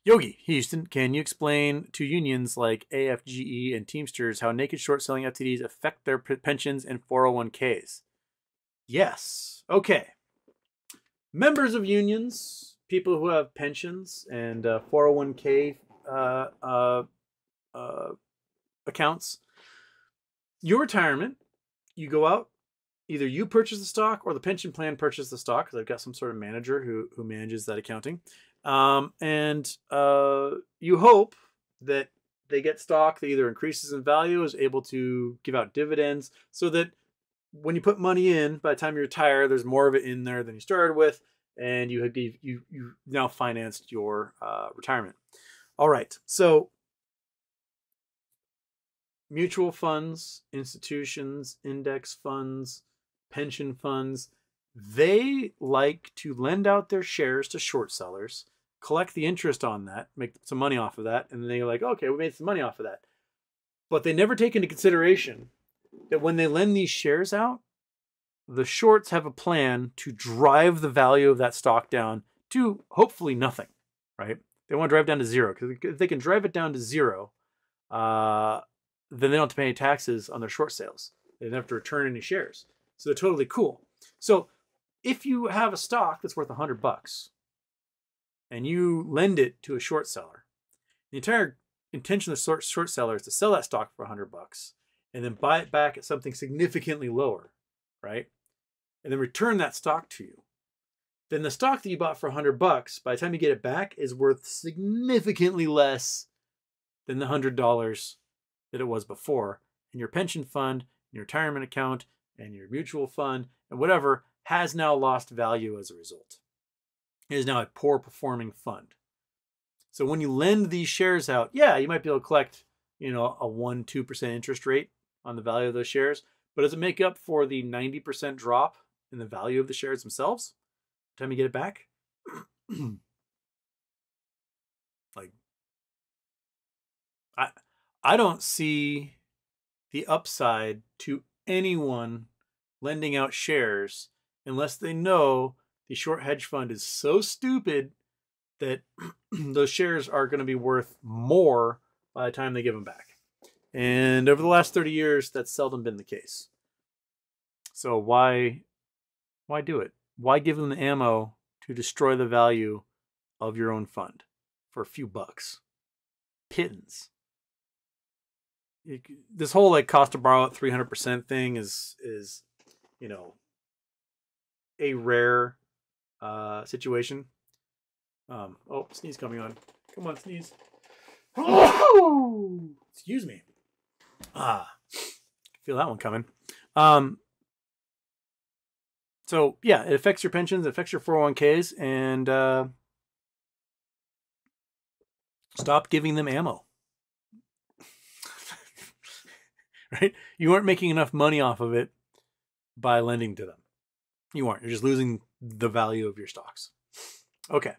Yogi Houston, can you explain to unions like AFGE and Teamsters how naked short selling FTDs affect their pensions and 401ks? Yes. Okay. Members of unions, people who have pensions and 401k accounts, your retirement, you go out, either you purchase the stock or the pension plan purchase the stock, because I've got some sort of manager who manages that accounting. And you hope that they get stock that either increases in value, is able to give out dividends, so that when you put money in, by the time you retire, there's more of it in there than you started with, and you now financed your retirement. All right, so mutual funds, institutions, index funds, pension funds, they like to lend out their shares to short sellers, collect the interest on that, make some money off of that, and then they're like, okay, we made some money off of that. But they never take into consideration that when they lend these shares out, the shorts have a plan to drive the value of that stock down to hopefully nothing, right? They want to drive down to zero, because if they can drive it down to zero, then they don't have to pay any taxes on their short sales. They don't have to return any shares. So they're totally cool. So if you have a stock that's worth $100 and you lend it to a short seller, the entire intention of the short seller is to sell that stock for $100 and then buy it back at something significantly lower, right? And then return that stock to you. Then the stock that you bought for $100, by the time you get it back, is worth significantly less than the $100 that it was before. And your pension fund, your retirement account, and your mutual fund, and whatever, has now lost value as a result. It is now a poor performing fund. So when you lend these shares out, yeah, you might be able to collect, a 1-2% interest rate on the value of those shares, but does it make up for the 90% drop in the value of the shares themselves by the time you get it back? I don't see the upside to anyone lending out shares unless they know the short hedge fund is so stupid that those shares are going to be worth more by the time they give them back. And over the last 30 years, that's seldom been the case. So why do it? Why give them the ammo to destroy the value of your own fund for a few bucks? Pittance. This whole cost to borrow at 300% thing is a rare situation. Oh, sneeze coming on. Come on, sneeze. Oh, excuse me. Feel that one coming. So yeah, it affects your pensions, it affects your 401ks, and stop giving them ammo. Right? You aren't making enough money off of it by lending to them. You aren't. You're just losing the value of your stocks. Okay.